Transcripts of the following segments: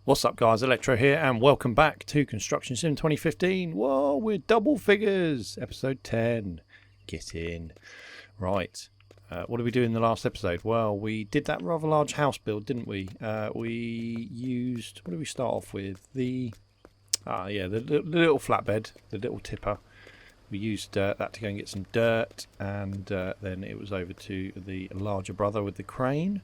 What's up guys, Electro here and welcome back to Construction Sim 2015. Whoa, we're double figures, episode 10. Get in. Right, what did we do in the last episode? Well, we did that rather large house build, didn't we? We used, what did we start off with? The little flatbed, the little tipper. We used that to go and get some dirt, and then it was over to the larger brother with the crane.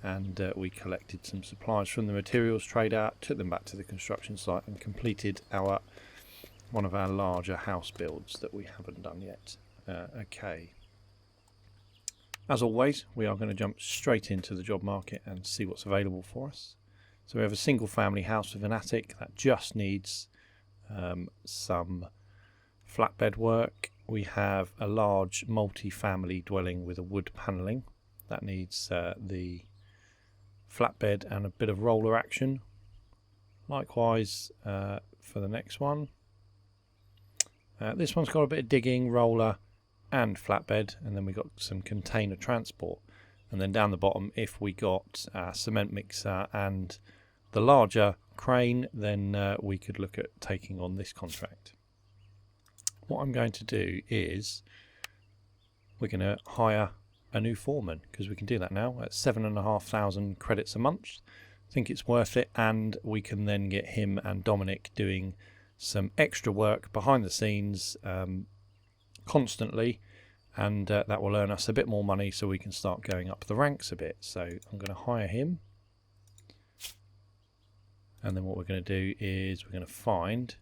And we collected some supplies from the materials trader, took them back to the construction site and completed one of our larger house builds that we haven't done yet. Okay. As always, we are going to jump straight into the job market and see what's available for us. So we have a single family house with an attic that just needs some flatbed work. We have a large multi-family dwelling with a wood panelling that needs the flatbed and a bit of roller action. Likewise for the next one. This one's got a bit of digging, roller and flatbed, and then we got some container transport. And then down the bottom, if we got a cement mixer and the larger crane, then we could look at taking on this contract. What I'm going to do is we're going to hire a new foreman, because we can do that now at 7,500 credits a month. I think it's worth it, and we can then get him and Dominic doing some extra work behind the scenes constantly, and that will earn us a bit more money so we can start going up the ranks a bit. So I'm going to hire him, and then what we're going to do is we're going to find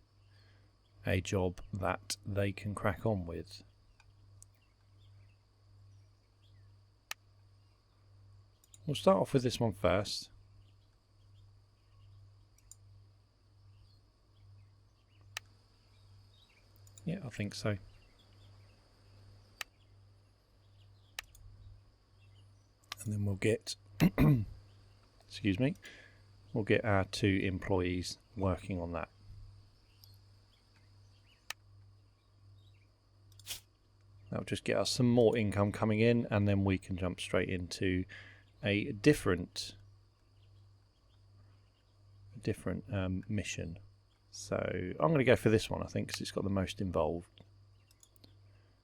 a job that they can crack on with. We'll start off with this one first. Yeah, I think so. And then we'll get, excuse me, we'll get our 2 employees working on that. That'll just get us some more income coming in, and then we can jump straight into a different mission. So I'm going to go for this one, I think, because it's got the most involved.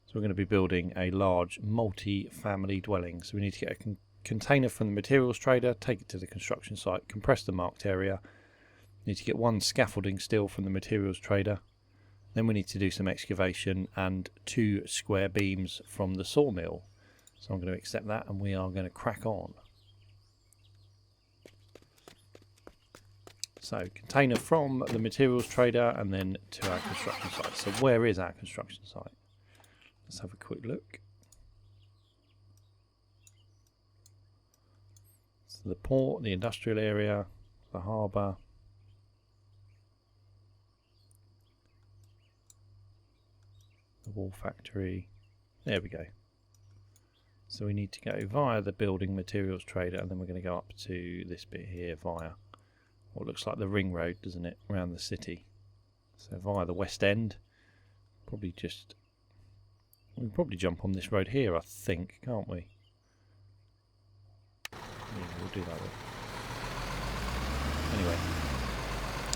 So we're going to be building a large multi-family dwelling. So we need to get a container from the materials trader, take it to the construction site, compress the marked area. Need to get 1 scaffolding steel from the materials trader. Then we need to do some excavation and 2 square beams from the sawmill. So I'm going to accept that, and we are going to crack on. So container from the materials trader and then to our construction site. So where is our construction site? Let's have a quick look. So the port, the industrial area, the harbour. The wool factory. There we go. So we need to go via the building materials trader, and then we're going to go up to this bit here via what looks like the ring road, doesn't it, around the city. So via the west end, we can probably jump on this road here, I think, can't we? Yeah, we'll do that. Anyway,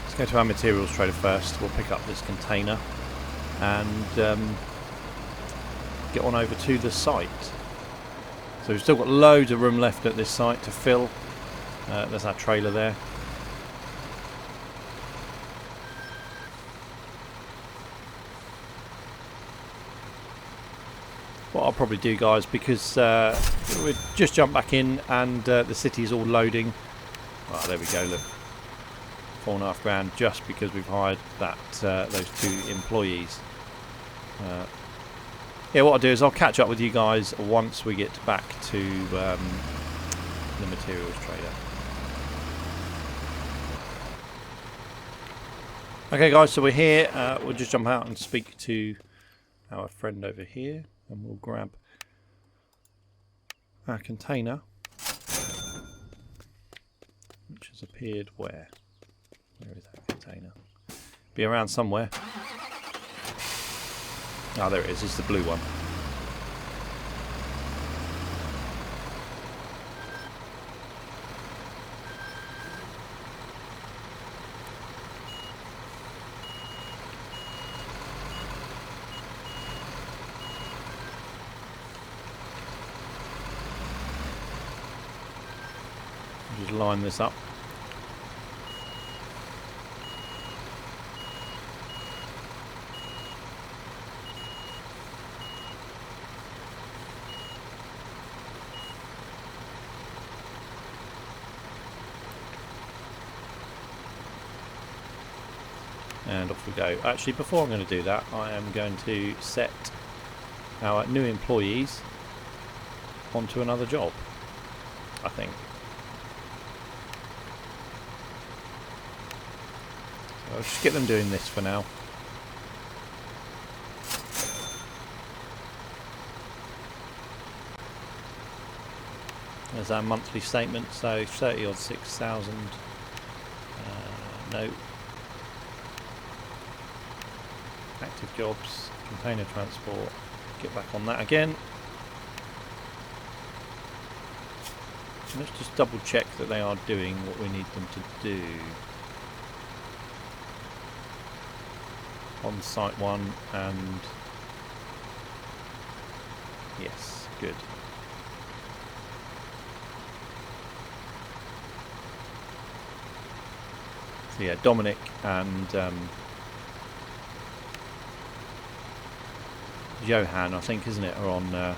let's go to our materials trader first. We'll pick up this container and get on over to the site. So we've still got loads of room left at this site to fill. There's our trailer there. What I'll probably do, guys, because we'll just jump back in and the city's all loading. Oh, there we go, look. 4.5 grand just because we've hired those 2 employees. Yeah, what I'll do is I'll catch up with you guys once we get back to the materials trader. Okay guys, so we're here. We'll just jump out and speak to our friend over here, and we'll grab our container, which has appeared where? Where is that container? Be around somewhere. Ah, there it is. It's the blue one. just line this up. And off we go. Actually, before I'm going to do that, I am going to set our new employees onto another job, I think. So I'll just get them doing this for now. There's our monthly statement, so 30 odd 6,000. No. Active jobs, container transport, get back on that again. Let's just double check that they are doing what we need them to do. On site 1 and yes, good. So yeah, Dominic and Johan, I think, isn't it, are on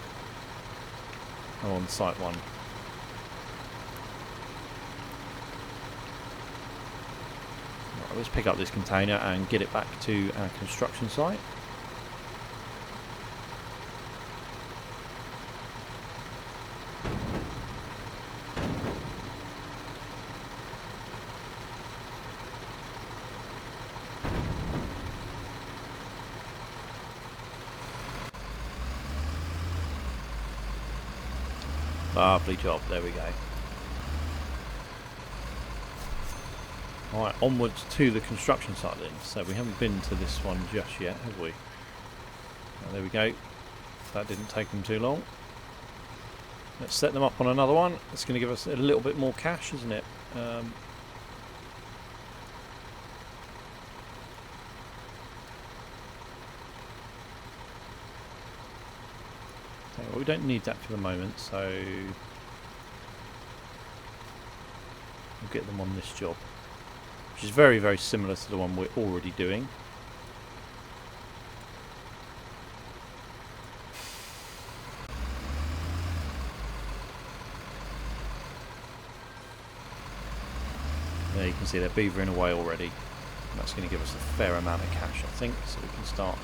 site 1. Right, let's pick up this container and get it back to our construction site. Lovely job, there we go. Alright, onwards to the construction site then. So we haven't been to this one just yet, have we? Oh, there we go. That didn't take them too long. Let's set them up on another one. It's going to give us a little bit more cash, isn't it? Well, we don't need that for the moment, so we'll get them on this job, which is very, very similar to the one we're already doing. There you can see they're beavering away already. And that's going to give us a fair amount of cash, I think, so we can start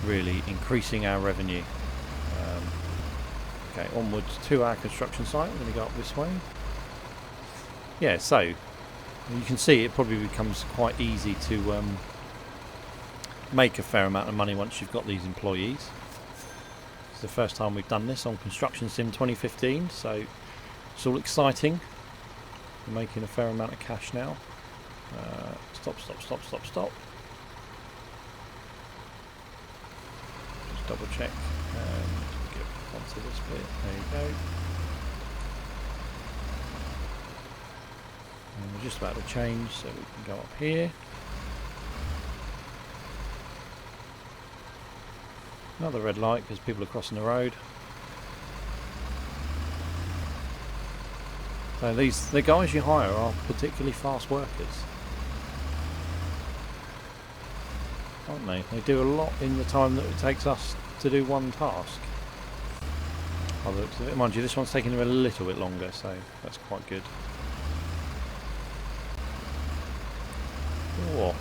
really increasing our revenue. Okay, onwards to our construction site. We're going to go up this way. Yeah, so you can see it probably becomes quite easy to make a fair amount of money once you've got these employees. It's the first time we've done this on Construction Sim 2015, so it's all exciting. We're making a fair amount of cash now. Stop. Just double check. Onto this bit, there you go. And we're just about to change, so we can go up here. Another red light because people are crossing the road. So the guys you hire are particularly fast workers, aren't they? They do a lot in the time that it takes us to do one task. By the looks of it. Mind you, this one's taking them a little bit longer, so that's quite good. Oh,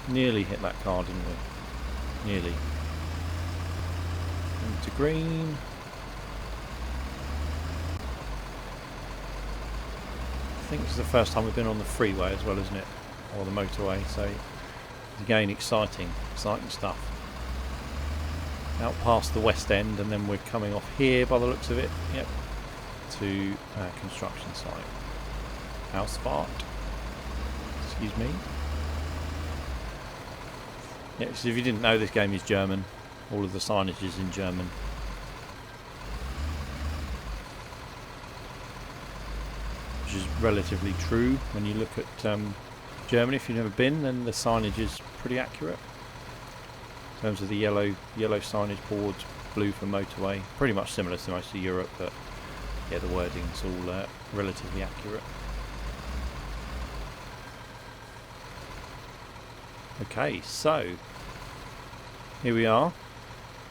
nearly hit that car, didn't we? Nearly. Into green. I think this is the first time we've been on the freeway as well, isn't it? Or the motorway, so again, exciting stuff. Out past the West End, and then we're coming off here by the looks of it. Yep, to our construction site. Ausfahrt. Excuse me. Yeah, so if you didn't know, this game is German. All of the signage is in German. Which is relatively true when you look at Germany. If you've never been, then the signage is pretty accurate. In terms of the yellow signage boards, blue for motorway, pretty much similar to most of Europe, but yeah, the wording's all relatively accurate. Okay, so here we are,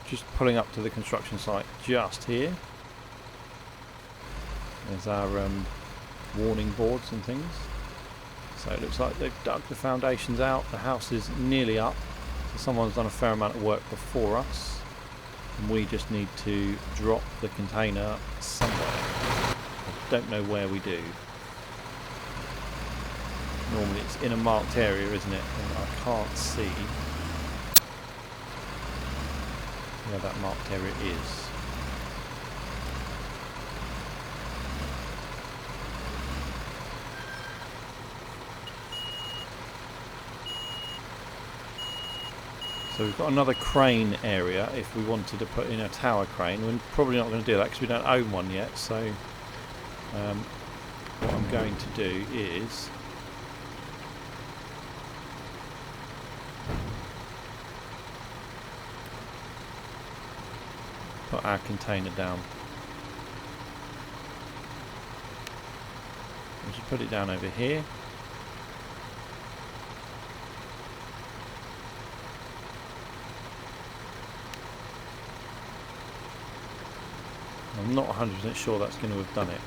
just pulling up to the construction site just here. There's our warning boards and things. So it looks like they've dug the foundations out. The house is nearly up. So someone's done a fair amount of work before us. And we just need to drop the container somewhere. I don't know where we do. Normally it's in a marked area, isn't it? And I can't see where that marked area is. So we've got another crane area if we wanted to put in a tower crane. We're probably not going to do that because we don't own one yet. So what I'm going to do is put our container down. We'll just put it down over here. I'm not 100% sure that's going to have done it.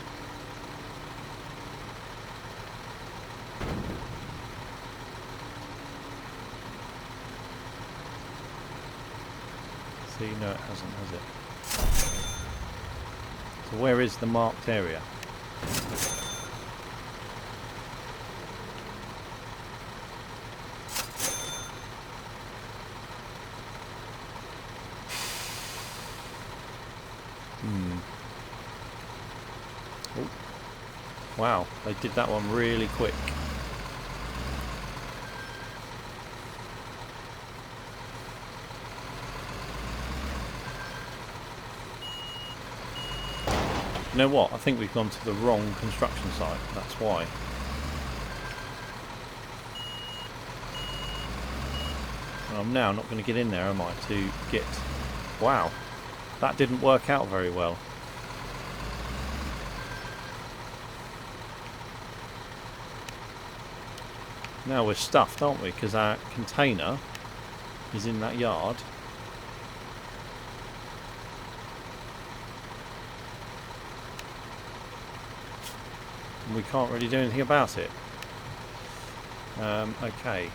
See, no it hasn't, has it? So where is the marked area? Oh. Wow, they did that one really quick. You know what? I think we've gone to the wrong construction site. That's why. And I'm now not going to get in there, am I? To get... Wow. That didn't work out very well. Now we're stuffed, aren't we? Because our container is in that yard. And we can't really do anything about it. Okay.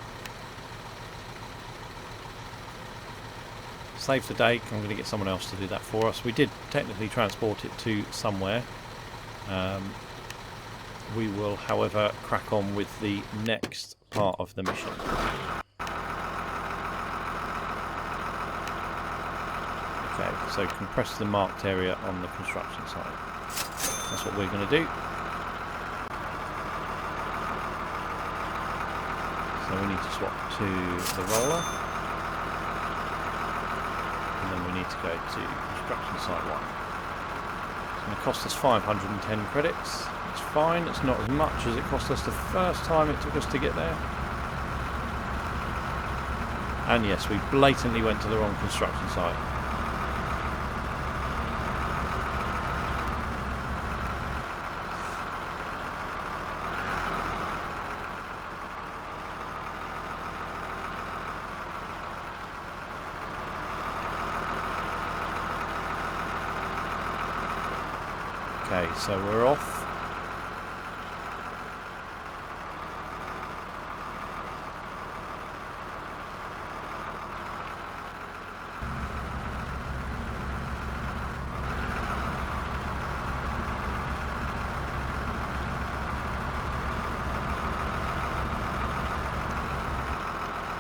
Save the day. I'm going to get someone else to do that for us. We did technically transport it to somewhere. We will, however, crack on with the next part of the mission. Okay, so compress the marked area on the construction site. That's what we're going to do. So we need to swap to the roller. And then we need to go to construction site 1. It's going to cost us 510 credits. It's fine, it's not as much as it cost us the first time it took us to get there. And yes, we blatantly went to the wrong construction site. Okay, so we're off.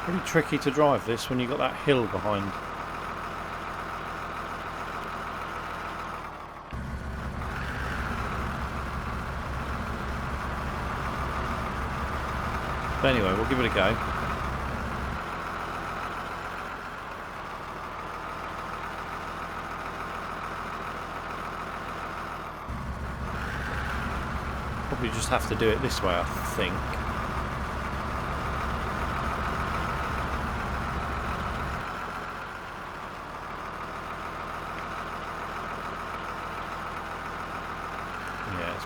Pretty tricky to drive this when you've got that hill behind. But anyway, we'll give it a go. Probably just have to do it this way, I think.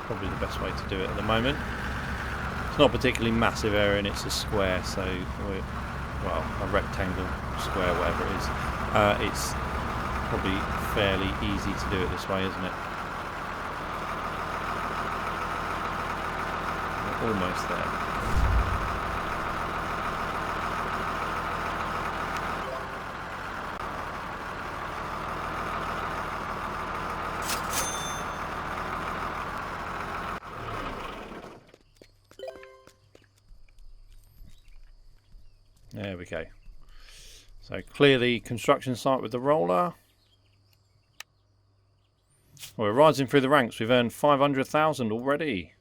probably the best way to do it at the moment. It's not a particularly massive area and it's a square, so well, a rectangle, square, whatever it is. It's probably fairly easy to do it this way, isn't it? We're almost there. There we go. So clear the construction site with the roller. We're rising through the ranks. We've earned 500,000 already.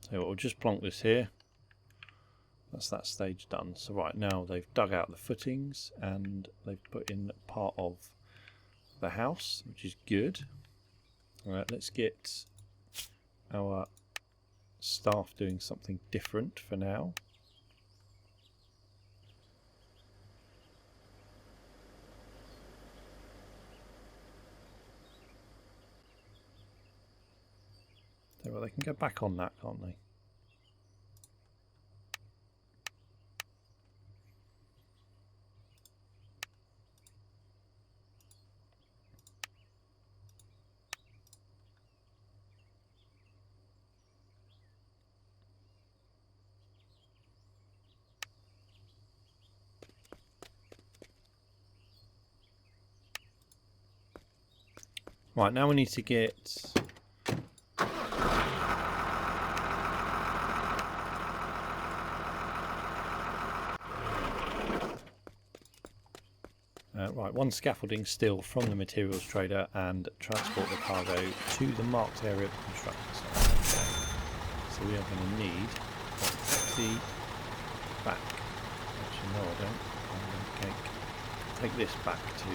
So we'll just plonk this here. That's that stage done. So right now they've dug out the footings and they've put in part of the house, which is good. Alright, let's get our staff doing something different for now. So, well, they can go back on that, can't they? Right, now we need to get right, one scaffolding steel from the materials trader and transport the cargo to the marked area of the construction site. Okay. So we are going to need a taxi back. Actually, no, I don't. I'm going to take this back to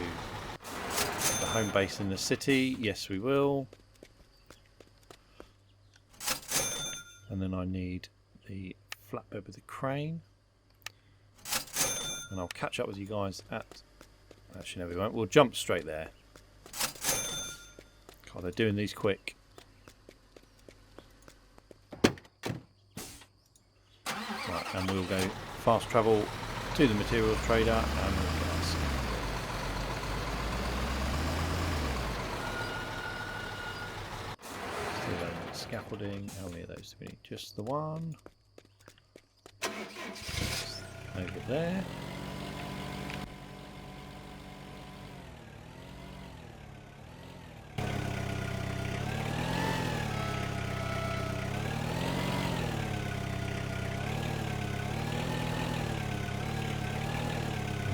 the home base in the city. Yes, we will. And then I need the flatbed with the crane. And I'll catch up with you guys at... Actually, no, we won't. We'll jump straight there. God, they're doing these quick. Right, and we'll go fast travel to the materials trader and we'll get our scaffolding. How many of those do we need? Just the one. Over there.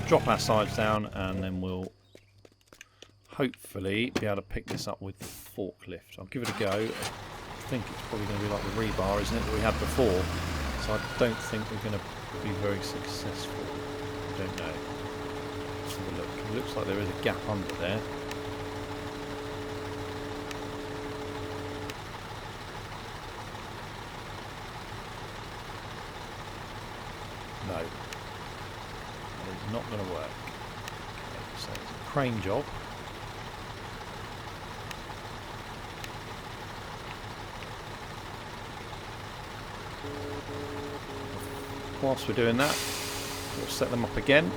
Drop our sides down and then we'll hopefully be able to pick this up with the forklift. I'll give it a go. I think it's probably going to be like the rebar, isn't it, that we had before. So I don't think we're going to be very successful. I don't know. Let's have a look. It looks like there is a gap under there. No. It's not going to work. Okay, so it's a crane job. Whilst we're doing that, we'll set them up again.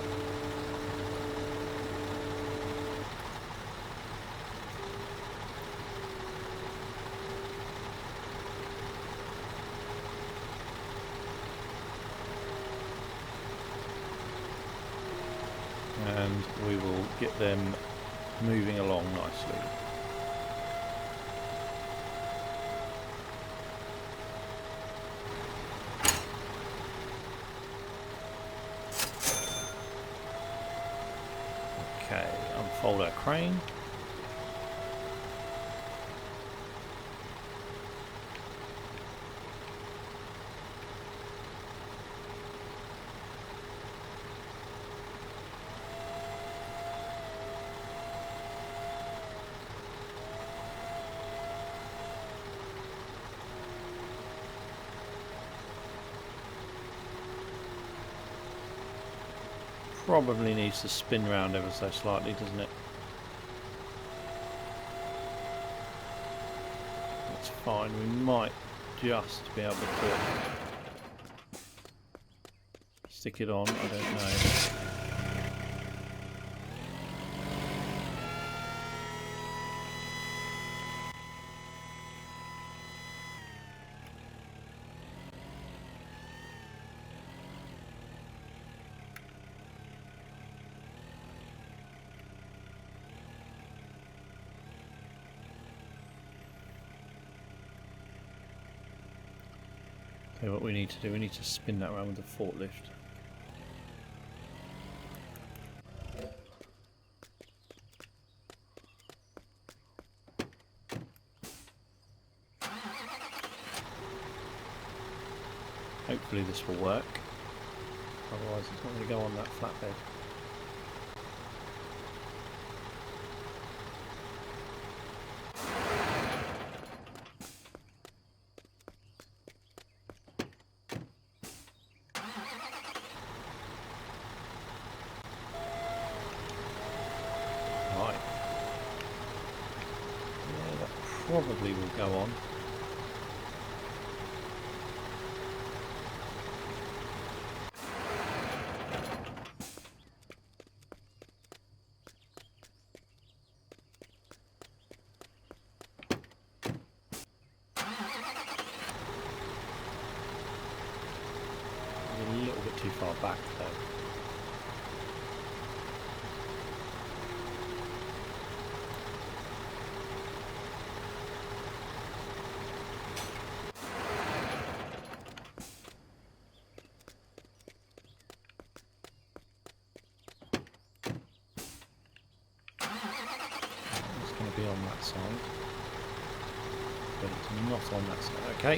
And we will get them moving along nicely. Okay, unfold our crane. probably needs to spin round ever so slightly, doesn't it? That's fine. We might just be able to stick it on. I don't know. So what we need to do, we need to spin that around with the forklift. Hopefully this will work, otherwise it's not going to go on that flatbed. Right. Yeah, that probably will go on. A little bit too far back though. It's going to be on that side, but it's not on that side. Okay.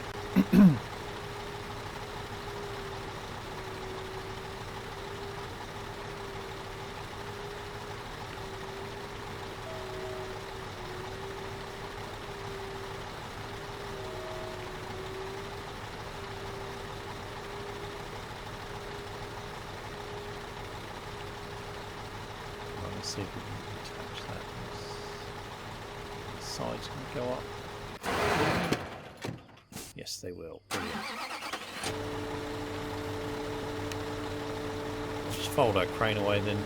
Let's see if we can attach that. The sides can go up. Yes, they will. Brilliant. Just fold that crane away then.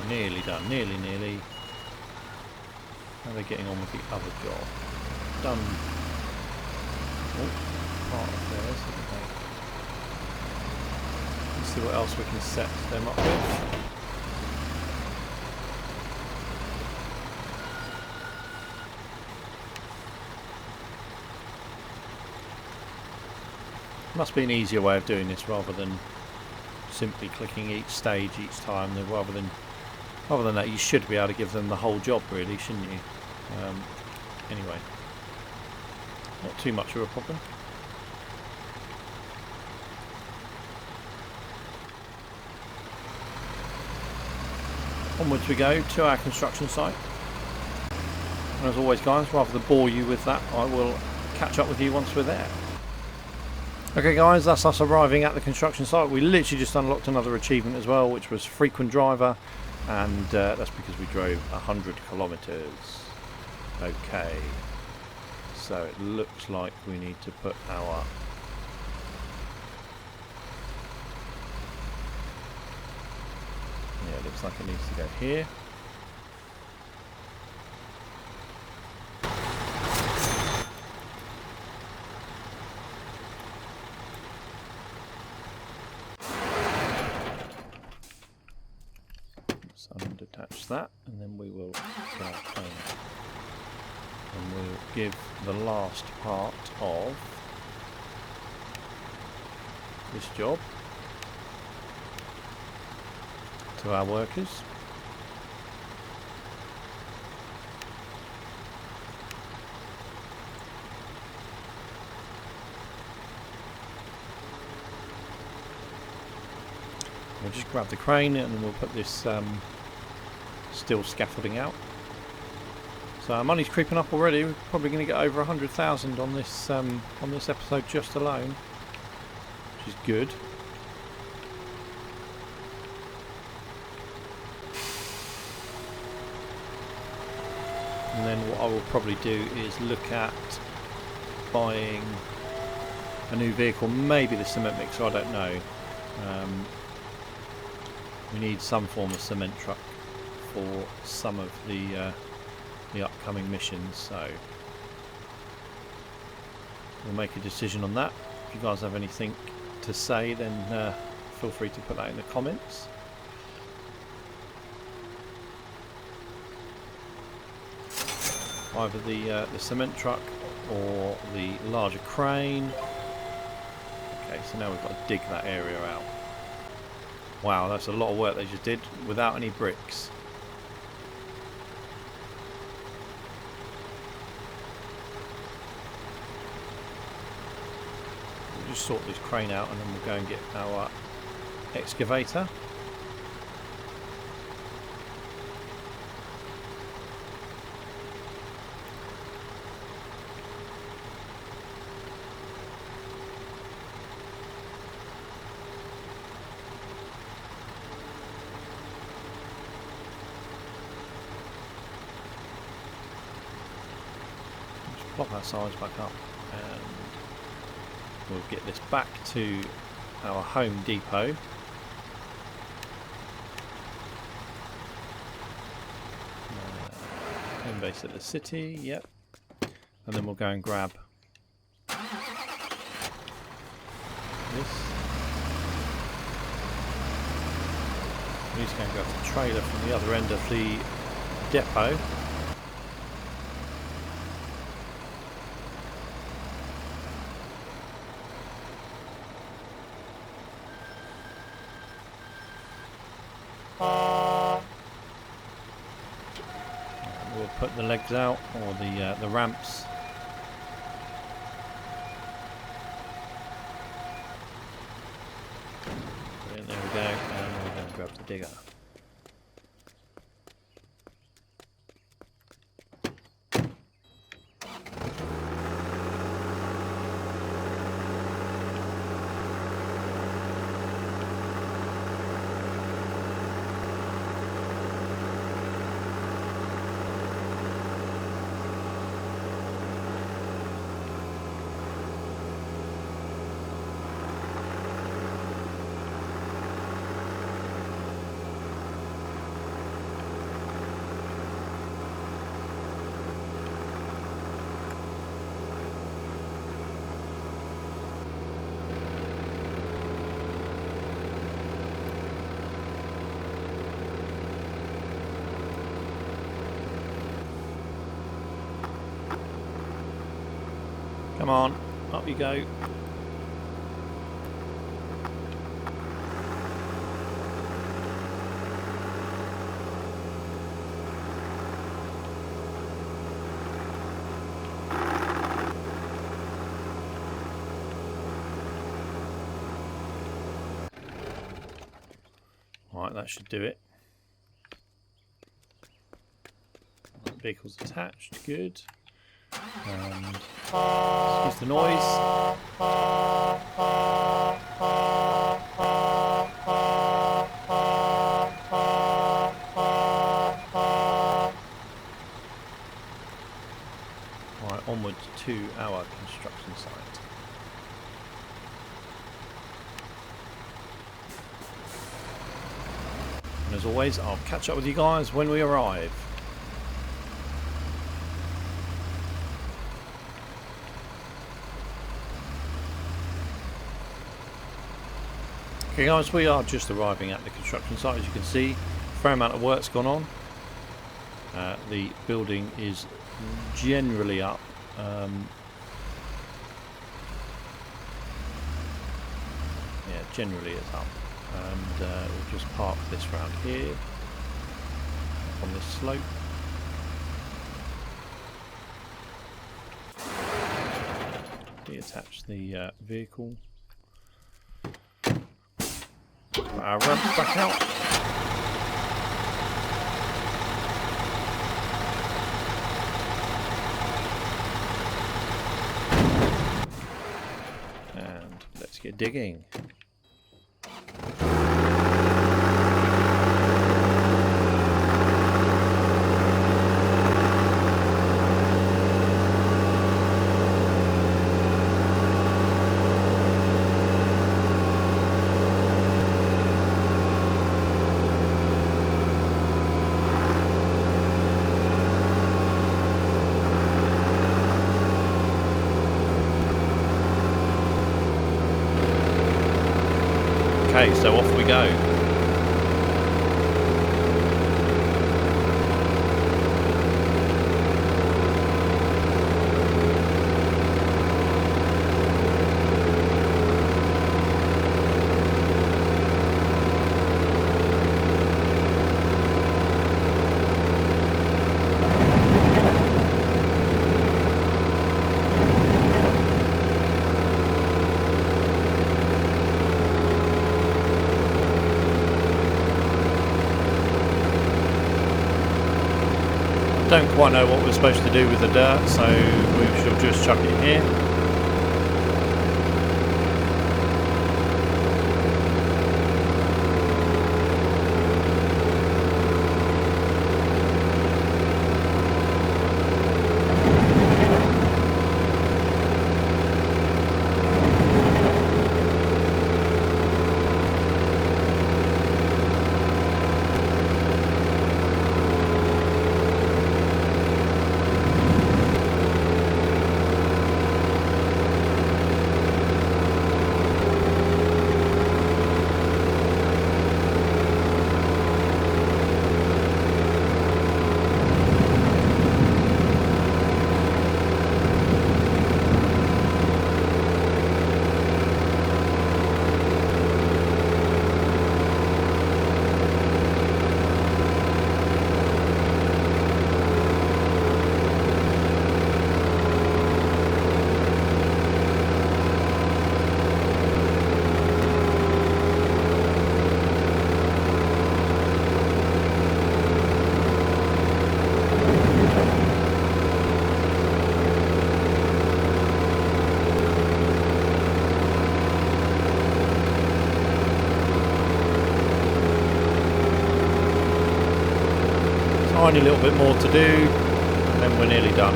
Nearly done, nearly. How are they getting on with the other job? Done. Oh, part of theirs, haven't they? Let's see what else we can set them up with. Must be an easier way of doing this rather than simply clicking each stage each time. Rather than that, you should be able to give them the whole job, really, shouldn't you? Anyway, not too much of a problem. Onwards we go to our construction site. And as always, guys, rather than bore you with that, I will catch up with you once we're there. Okay guys, that's us arriving at the construction site. We literally just unlocked another achievement as well, which was frequent driver, and that's because we drove 100 kilometers. Okay, so it looks like we need to put our it looks like it needs to go here. Unattach that, and then we will get our plane and we'll give the last part of this job to our workers. We'll just grab the crane and then we'll put this steel scaffolding out. So our money's creeping up already. We're probably going to get over 100,000 on this episode just alone, which is good. And then what I will probably do is look at buying a new vehicle, maybe the cement mixer, I don't know. We need some form of cement truck for some of the upcoming missions, so we'll make a decision on that. If you guys have anything to say, then feel free to put that in the comments. Either the cement truck or the larger crane. Okay, so now we've got to dig that area out. Wow, that's a lot of work they just did without any bricks. We'll just sort this crane out and then we'll go and get our excavator. Plop our sides back up and we'll get this back to our home depot. Home base at the city, yep. And then we'll go and grab this. We're just going to grab the trailer from the other end of the depot. We'll put the legs out, or the ramps. And there we go, and we're going to grab the digger. Come on, up you go. Right, that should do it. Vehicle's attached, good. And excuse the noise. Right, onwards to our construction site. And as always, I'll catch up with you guys when we arrive. Okay guys, we are just arriving at the construction site. As you can see, a fair amount of work's gone on. The building is generally up. Yeah, generally it's up. And we'll just park this round here on this slope. Deattach the vehicle. Put our ramps back out. And let's get digging. Okay, so off we go. Don't quite know what we're supposed to do with the dirt, so we shall just chuck it here. Tiny little bit more to do, then we're nearly done.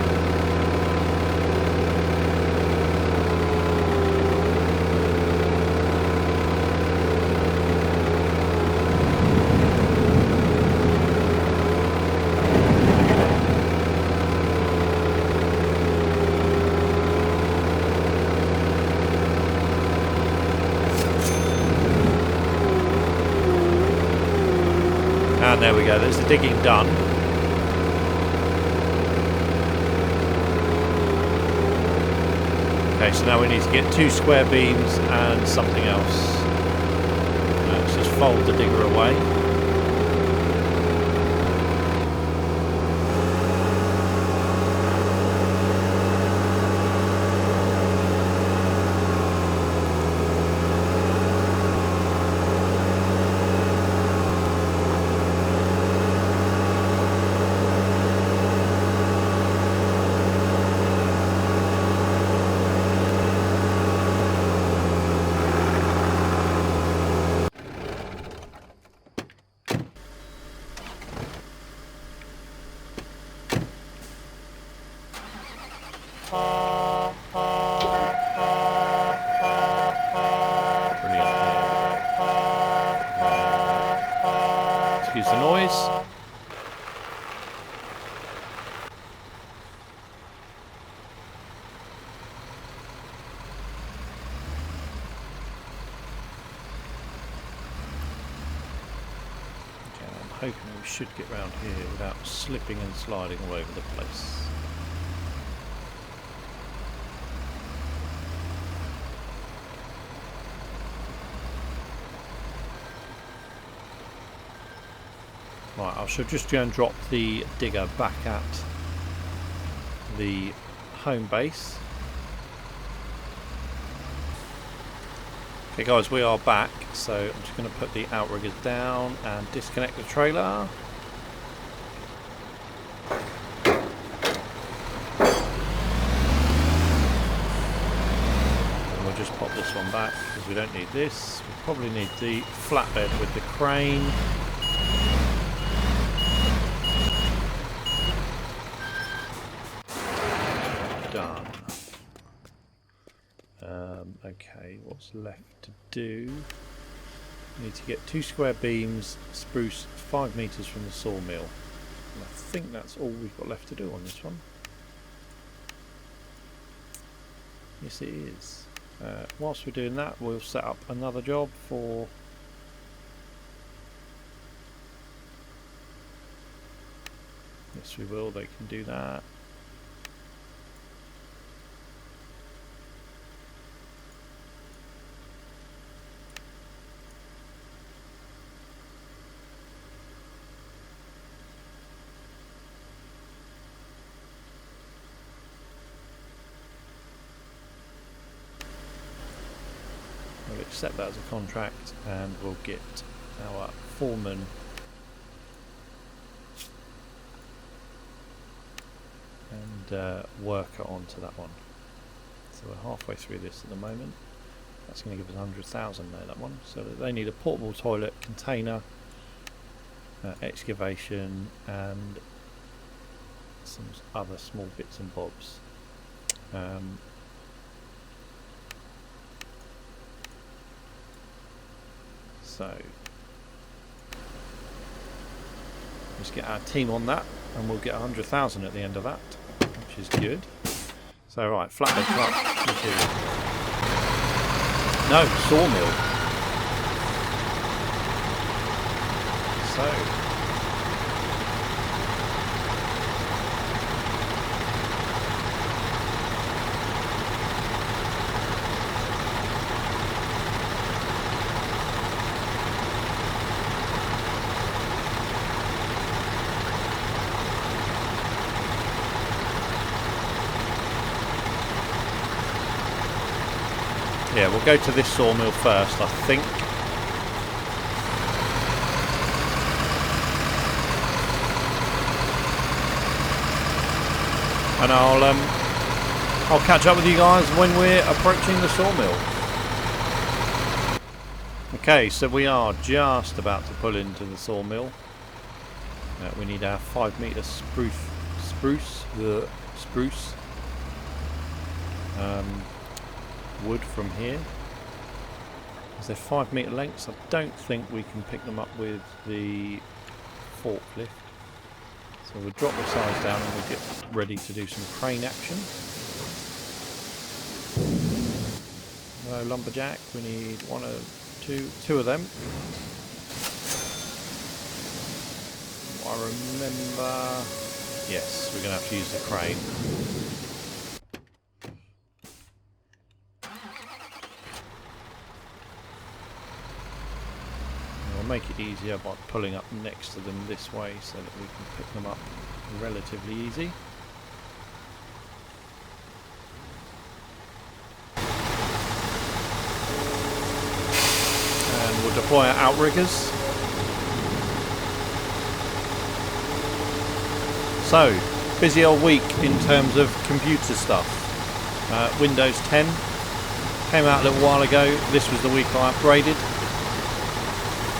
And there we go, there's the digging done. Okay, so now we need to get 2 square beams and something else. Let's just fold the digger away. Excuse the noise. Okay, I'm hoping we should get round here without slipping and sliding all over the place. Right, I shall just go and drop the digger back at the home base. Okay guys, we are back, so I'm just going to put the outriggers down and disconnect the trailer. And we'll just pop this one back because we don't need this. We probably need the flatbed with the crane. Done. Okay, what's left to do? Need to get 2 square beams, spruce 5 meters from the sawmill. And I think that's all we've got left to do on this one. Yes, it is. Whilst we're doing that, we'll set up another job for... Yes, we will. They can do that. We'll accept that as a contract and we'll get our foreman and worker onto that one. So we're halfway through this at the moment. That's going to give us 100,000 there, that one. So they need a portable toilet, container, excavation and some other small bits and bobs. So let's get our team on that and we'll get 100,000 at the end of that, which is good. So right, flatbed truck material. No, sawmill. So yeah, we'll go to this sawmill first, I think. And I'll catch up with you guys when we're approaching the sawmill. Okay, so we are just about to pull into the sawmill. We need our 5 meter spruce. Wood from here. Is there 5 meter lengths? I don't think we can pick them up with the forklift. So we'll drop the size down and we'll get ready to do some crane action. Hello lumberjack, we need two of them. I remember, yes, we're going to have to use the crane. Make it easier by pulling up next to them this way so that we can pick them up relatively easy. And we'll deploy our outriggers. So, busy old week in terms of computer stuff. Windows 10 came out a little while ago. This was the week I upgraded.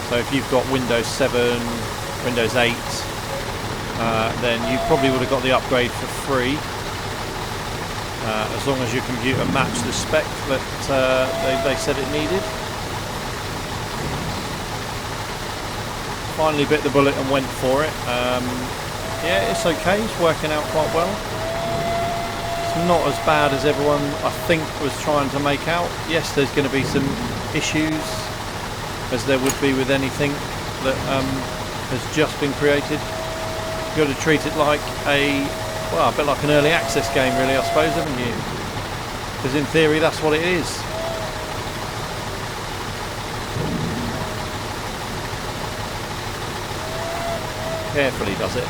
So if you've got Windows 7, Windows 8, then you probably would have got the upgrade for free, as long as your computer matched the spec that they said it needed. Finally bit the bullet and went for it. Yeah, it's okay, it's working out quite well. It's not as bad as everyone, I think, was trying to make out. Yes, there's going to be some issues, as there would be with anything that has just been created. You've got to treat it like a bit like an early access game, really, I suppose, haven't you? Because in theory, that's what it is. Carefully does it.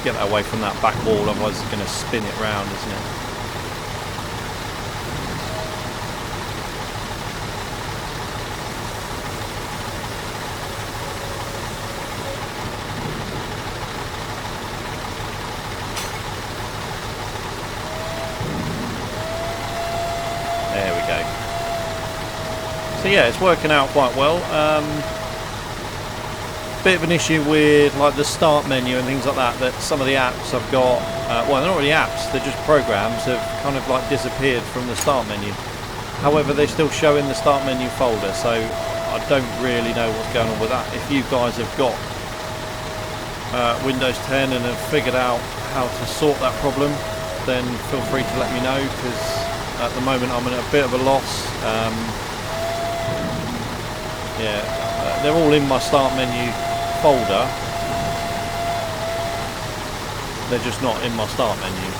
to get that away from that back wall, otherwise it's going to spin it round, isn't it? There we go. So yeah, it's working out quite well. Bit of an issue with like the start menu and things like that, that some of the apps I've got, well, they're not really apps, they're just programs, have kind of like disappeared from the start menu. However, they still show in the start menu folder, so I don't really know what's going on with that. If you guys have got Windows 10 and have figured out how to sort that problem, then feel free to let me know, because at the moment I'm in a bit of a loss. They're all in my start menu folder, they're just not in my start menu,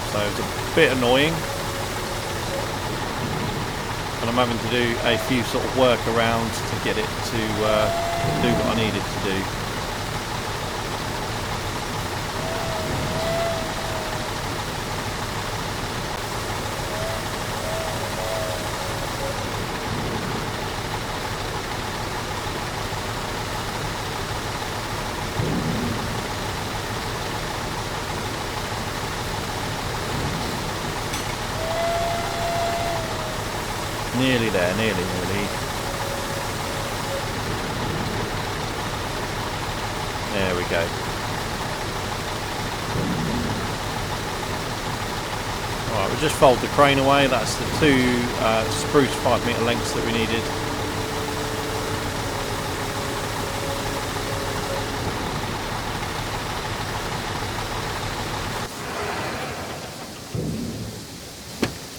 so it's a bit annoying, and I'm having to do a few sort of workarounds to get it to do what I need it to do. Nearly there, nearly. There we go. Alright, we'll just fold the crane away. That's the two spruce 5-metre lengths that we needed.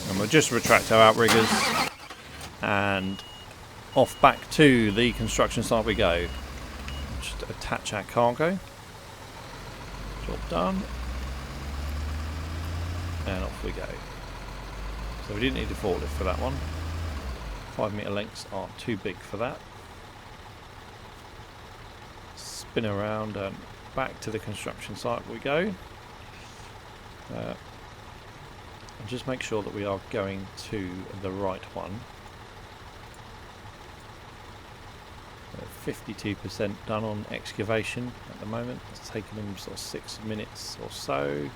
And we'll just retract our outriggers. And off back to the construction site we go. Just attach our cargo. Job done. And off we go. So we didn't need a forklift for that one. 5-metre lengths are too big for that. Spin around and back to the construction site we go. And just make sure that we are going to the right one. 52% done on excavation at the moment. It's taken them sort of 6 minutes or so.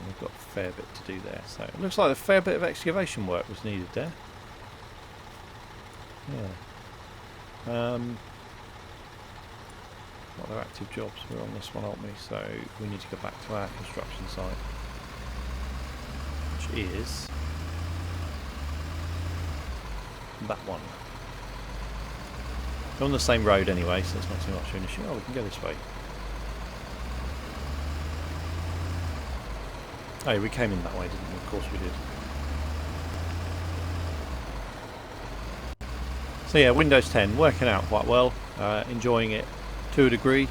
We've got a fair bit to do there, so it looks like a fair bit of excavation work was needed there. Yeah. What other active jobs? We're on this one, aren't we? So we need to go back to our construction site, which is that one. We're on the same road anyway, so it's not too much of an issue. Oh, we can go this way. Oh, we came in that way, didn't we? Of course we did. So yeah, Windows 10 working out quite well. Enjoying it to a degree.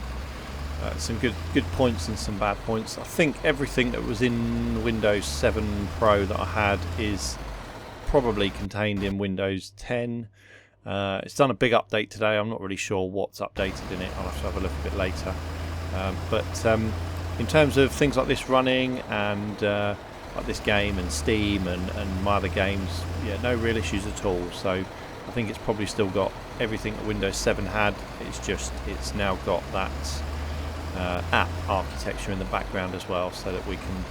Some good points and some bad points. I think everything that was in Windows 7 Pro that I had is probably contained in Windows 10. It's done a big update today. I'm not really sure what's updated in it. I'll have to have a look a bit later. But in terms of things like this running and like this game and Steam and my other games, yeah, no real issues at all. So I think it's probably still got everything that Windows 7 had. It's just it's now got that app architecture in the background as well, so that we can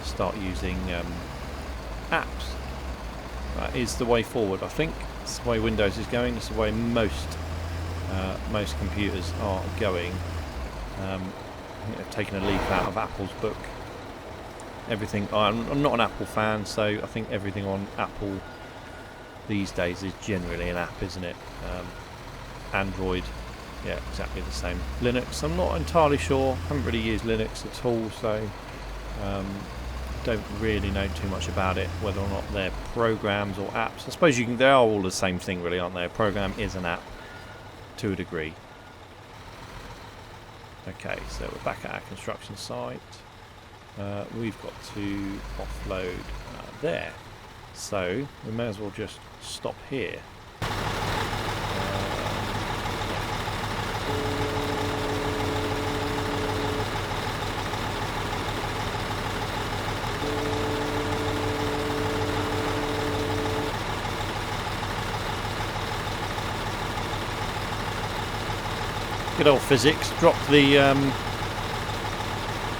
start using apps. That is the way forward, I think. It's the way Windows is going. It's the way most computers are going. I think they've taken a leaf out of Apple's book. Everything. I'm not an Apple fan, so I think everything on Apple these days is generally an app, isn't it? Android, yeah, exactly the same. Linux, I'm not entirely sure. Haven't really used Linux at all, so don't really know too much about it, whether or not they're programs or apps. I suppose they are all the same thing, really, aren't they? A program is an app to a degree. Okay, so we're back at our construction site. We've got to offload there, so we may as well just stop here. Good old physics. Drop the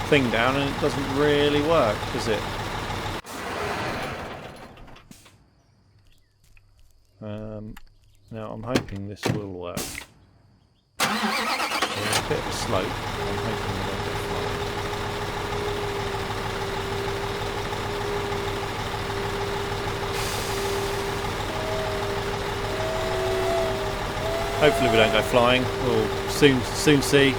thing down and it doesn't really work, does it? Now I'm hoping this will work. There's a bit of a slope. I'm hoping we don't get flying. Hopefully we don't go flying. We'll soon see.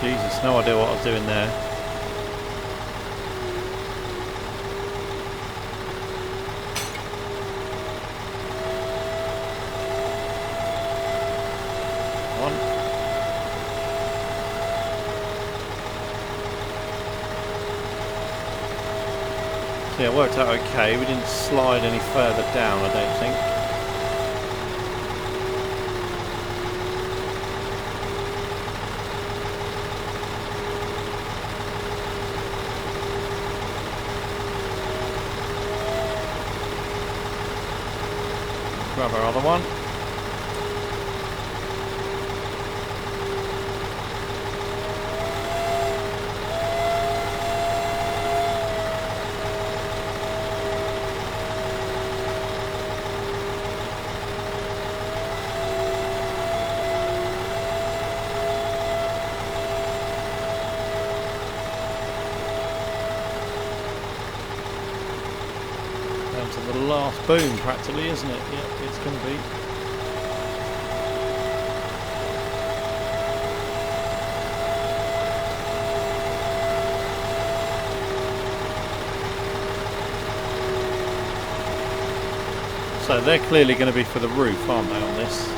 Jesus, no idea what I was doing there. One. So yeah, it worked out okay. We didn't slide any further down, I don't think. Grab our other one. Down to the last boom practically, isn't it? Yep, it's going to be. So they're clearly going to be for the roof, aren't they, on this?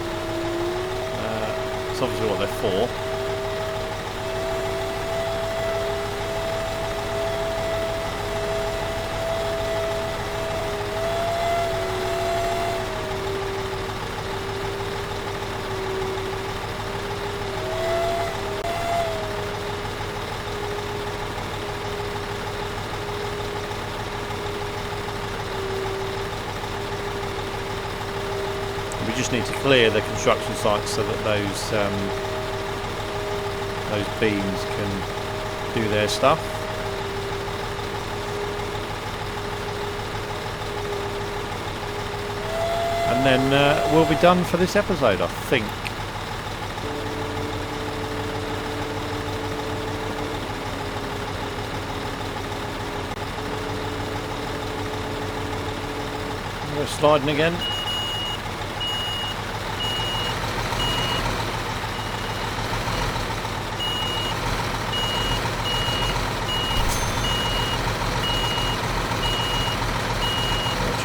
It's obviously what they're for. We just need to clear the construction sites so that those beams can do their stuff. And then we'll be done for this episode, I think. We're sliding again.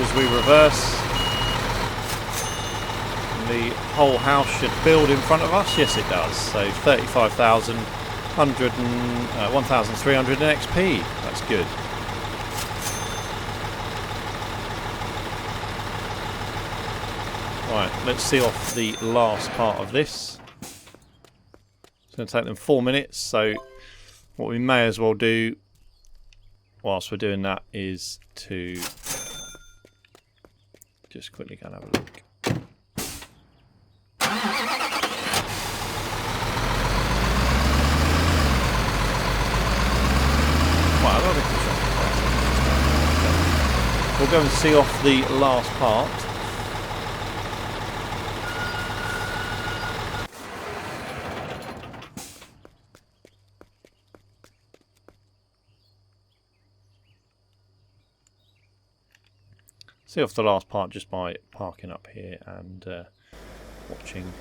As we reverse, and the whole house should build in front of us. Yes, it does. So 1,300 XP. That's good. Right, let's see off the last part of this. It's going to take them 4 minutes. So what we may as well do whilst we're doing that is to just quickly go and have a look. Right, we'll go and see off the last part. See off the last part just by parking up here and watching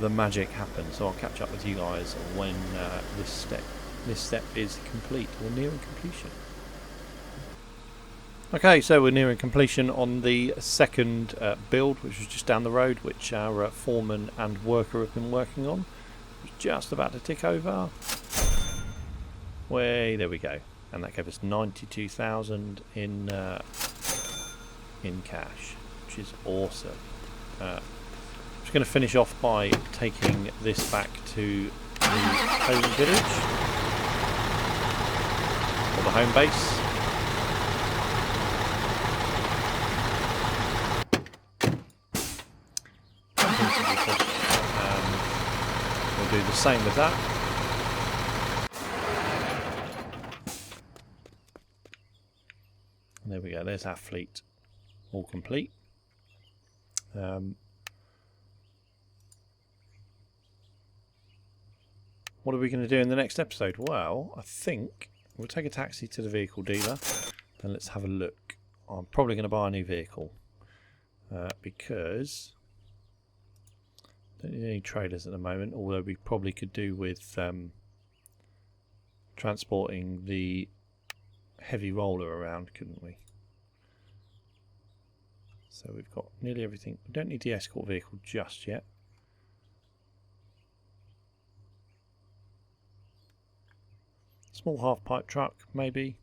the magic happen. So I'll catch up with you guys when this step is complete or nearing completion. Okay, so we're nearing completion on the second build, which was just down the road, which our foreman and worker have been working on. It's just about to tick over. Way, there we go. And that gave us 92,000 in cash, which is awesome. I'm just going to finish off by taking this back to the home village, or the home base. We'll do the same with that. And there we go, there's our fleet all complete. What are we going to do in the next episode? Well, I think we'll take a taxi to the vehicle dealer and let's have a look. I'm probably going to buy a new vehicle because I don't need any trailers at the moment, although we probably could do with transporting the heavy roller around, couldn't we? So we've got nearly everything. We don't need the escort vehicle just yet. Small half pipe truck, maybe.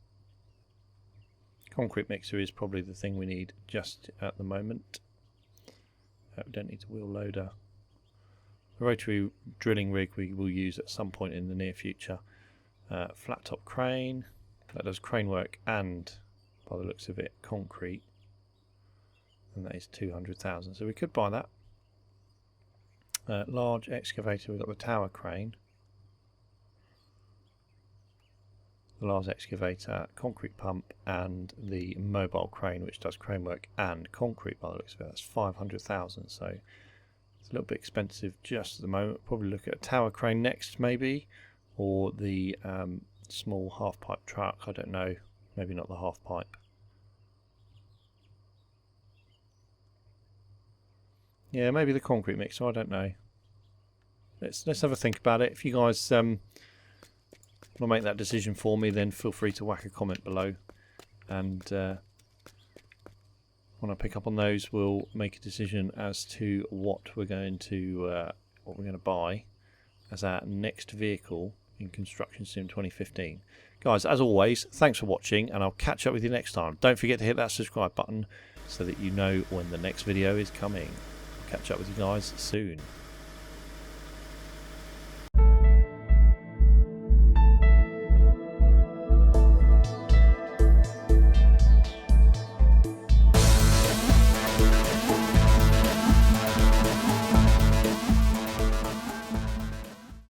Concrete mixer is probably the thing we need just at the moment. We don't need a wheel loader. The rotary drilling rig we will use at some point in the near future. Flat top crane. That does crane work and, by the looks of it, concrete. And that is 200,000. So we could buy that. Large excavator, we've got the tower crane. The large excavator, concrete pump, and the mobile crane, which does crane work and concrete by the looks of it. That's 500,000. So it's a little bit expensive just at the moment. Probably look at a tower crane next, maybe, or the small half pipe truck. I don't know. Maybe not the half pipe. Yeah, maybe the concrete mixer. I don't know. Let's have a think about it. If you guys want to make that decision for me, then feel free to whack a comment below. And when I pick up on those, we'll make a decision as to what we're going to buy as our next vehicle in Construction Sim 2015. Guys, as always, thanks for watching, and I'll catch up with you next time. Don't forget to hit that subscribe button so that you know when the next video is coming. Catch up with you guys soon.